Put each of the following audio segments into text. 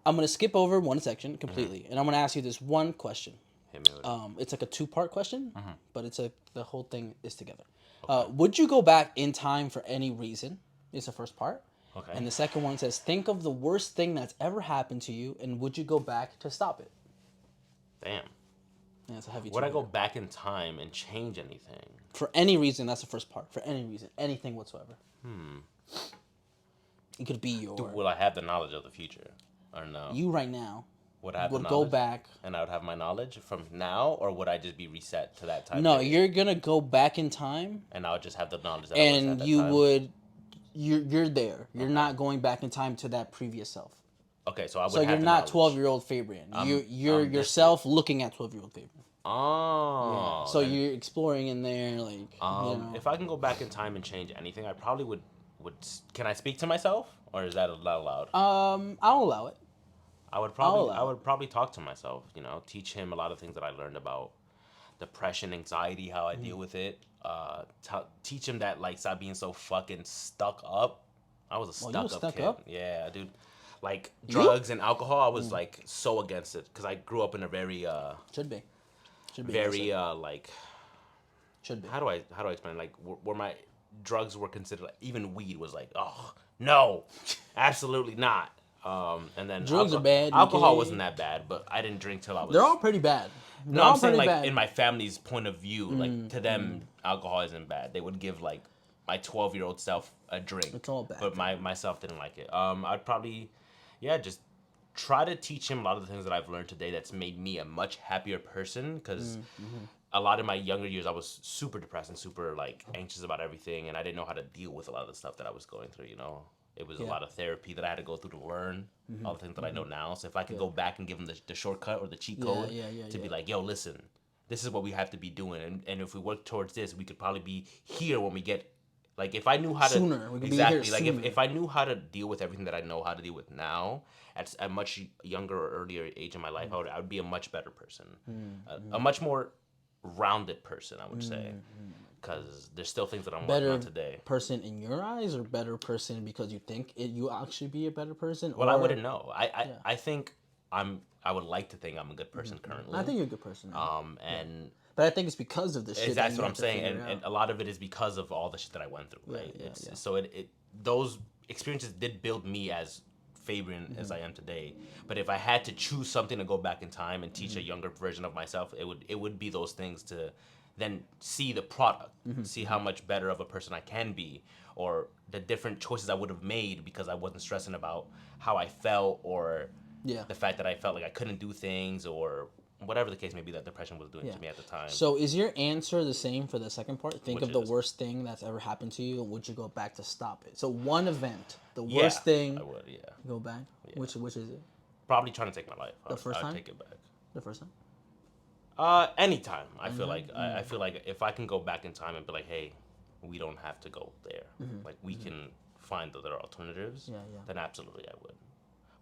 I'm gonna skip over one section completely, and I'm gonna ask you this one question. Hit me with it. It's like a two-part question, but the whole thing is together. Okay. Would you go back in time for any reason? Is the first part. Okay. And the second one says, think of the worst thing that's ever happened to you, and would you go back to stop it? Damn. Yeah, it's a heavy. Would I go back in time and change anything? For any reason? That's the first part. For any reason, anything whatsoever. It could be your Will I have the knowledge of the future, or no? you right now. Would I have Would the go knowledge, back. and I would have my knowledge from now, or would I just be reset to that time? No, period? you're gonna go back in time, And I would just have the knowledge that I was at and that you time. would. You're there. You're not going back in time to that previous self. Okay, so I would. So have you're the not knowledge. 12-year-old Fabian. I'm You're yourself looking at 12-year-old Fabian. Oh. Yeah. So you're exploring in there, like. If I can go back in time and change anything, I probably would. Can I speak to myself, or is that not allowed? I'll allow it. I would probably talk to myself. Teach him a lot of things that I learned about depression, anxiety, how I deal with it. Teach him that like stop being so fucking stuck up. I was a stuck kid. up? Yeah, dude. Like drugs and alcohol, I was like so against it because I grew up in a very Should be. very like Should be. how do I explain it? Like where my drugs were considered like, even weed was like, oh no, absolutely not. And then Drugs are bad. Alcohol wasn't that bad, but I didn't drink till I was. They're all pretty bad. No, I'm saying like in my family's point of view, like to them, alcohol isn't bad. They would give like my 12-year-old self a drink. It's all bad. But myself didn't like it. I'd probably, just try to teach him a lot of the things that I've learned today. That's made me a much happier person because. A lot of my younger years, I was super depressed and super like anxious about everything, and I didn't know how to deal with a lot of the stuff that I was going through. It was a lot of therapy that I had to go through to learn all the things that I know now. So if I could go back and give him the shortcut or the cheat code to be like, yo, listen, this is what we have to be doing, and if we work towards this, we could probably be here when we get. Like if I knew how Sooner. to We could be here like sooner. if I knew how to deal with everything that I know how to deal with now at a much younger or earlier age in my life, I would be a much better person, a much more rounded person, I would say, because there's still things that I'm working on today. Person in your eyes, or better person because you think you actually be a better person? Well, I wouldn't know. I think I would like to think I'm a good person currently. I think you're a good person. But I think it's because of the shit. That's what I'm saying, and a lot of it is because of all the shit that I went through, right? So those experiences did build me as Fabian as I am today. But if I had to choose something to go back in time and teach a younger version of myself, it would be those things to then see the product, see how much better of a person I can be, or the different choices I would have made because I wasn't stressing about how I felt or the fact that I felt like I couldn't do things or whatever the case may be that depression was doing to me at the time. So is your answer the same for the second part? Think Which of the is? worst thing that's ever happened to you, and would you go back to stop it? So one event, the worst thing. I would, Go back. Yeah. Which is it? Probably trying to take my life. The first time? I'd take it back. The first time? Anytime. I feel like I feel like if I can go back in time and be like, hey, we don't have to go there. Like we can find other alternatives. Then absolutely I would.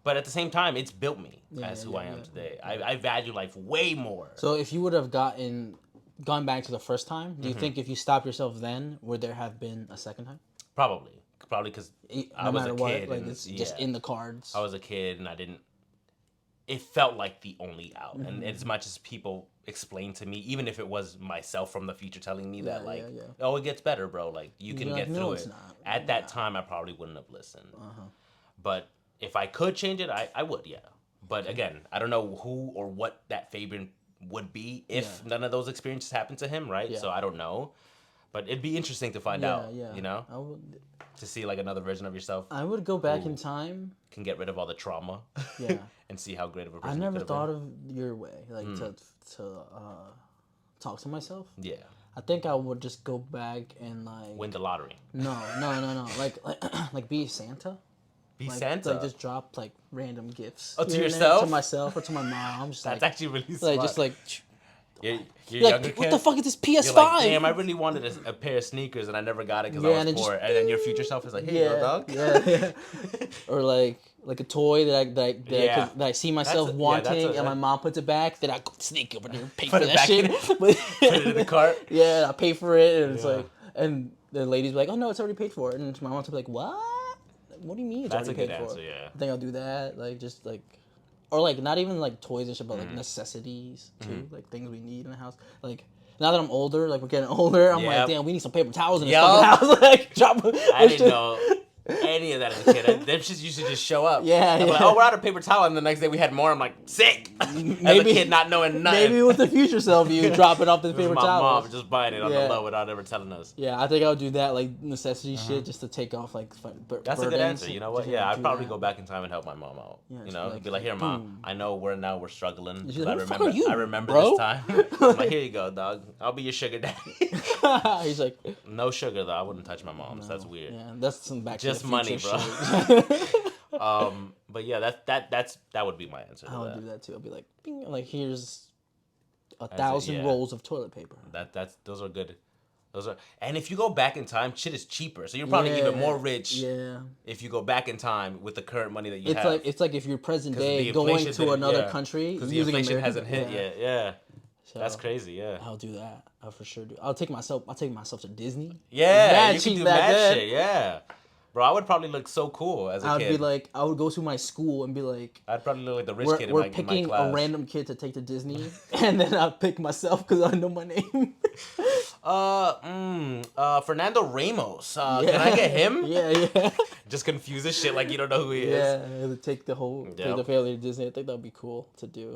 But at the same time, it's built me as who I am today. I value life way more. So if you would have gone back to the first time, do you think if you stopped yourself then, would there have been a second time? Probably because I was a kid. Like it's just in the cards. I was a kid and I didn't. It felt like the only out, and as much as people explained to me, even if it was myself from the future telling me that, like, oh, it gets better, bro. Like you can get through it. At that time, I probably wouldn't have listened. But if I could change it, I would, yeah. But again, I don't know who or what that Fabian would be if none of those experiences happened to him, right? So I don't know. But it'd be interesting to find out, you know? I would, to see like another version of yourself. I would go back in time. Can get rid of all the trauma. And see how great of a person I you never could have thought been. of your way, like to talk to myself. Yeah. I think I would just go back and like Win the lottery. No. Like be Santa. Be Like, Santa. Like just drop like random gifts. Oh, to here and there, yourself? to myself or to my mom. Just That's like, actually really smart. like just like. You're Like, younger what kid? the fuck is this PS5? You're like, damn, I really wanted a pair of sneakers and I never got it because I was poor. And then your future self is like, hey, yo, dog. Yeah. Or like a toy that I see myself wanting, and my mom puts it back. Then I go sneak over there and pay for it that back shit. in. Put it in the cart. Yeah, I pay for it, and it's like, and the lady's like, oh no, it's already paid for. And my mom's like, what? What do you mean it's That's already a good paid answer, for? yeah. I think I'll do that. Like just like or like not even like toys and shit, but like necessities too, like things we need in the house. Like now that I'm older, like we're getting older, I'm like, damn, we need some paper towels in this fucking house. Like drop. I didn't know any of that as a kid. Them shits used to just show up. Yeah, I'm like, oh, we're out of paper towel, and the next day we had more. I'm like, sick. Maybe, as a kid, not knowing nothing. Maybe with the future self, you dropping off the paper towels. My mom just buying it on the low without ever telling us. Yeah, I think I would do that, like necessity shit, just to take off like. That's a good answer. You know what? Yeah, I'd probably go back in time and help my mom out. Yeah, you know, be like, here, mom. I know we're struggling. I remember this time. I'm like, here you go, dog. I'll be your sugar daddy. He's like, no sugar though. I wouldn't touch my mom's. That's weird. Yeah, that's some back to just the money, future bro. But yeah, that would be my answer. I would do that too. I'll be like, bing, like here's 1,000 rolls of toilet paper. Those are good. And if you go back in time, shit is cheaper. So you're probably even more rich. Yeah. If you go back in time with the current money that you have. It's like if you're present day going to another country because the inflation hasn't hit yet. Yeah. So that's crazy. Yeah. I'll do that. I'll for sure do. I'll take myself to Disney. Yeah. You can do mad shit. Yeah. Bro, I would probably look so cool as a kid. I would be like, I would go to my school and be like, I'd probably look like the rich kid in my class. We're picking a random kid to take to Disney, and then I'll pick myself because I know my name. Fernando Ramos. Can I get him? Yeah. Just confuse this shit like you don't know who he is. Yeah, take the family to Disney. I think that'd be cool to do.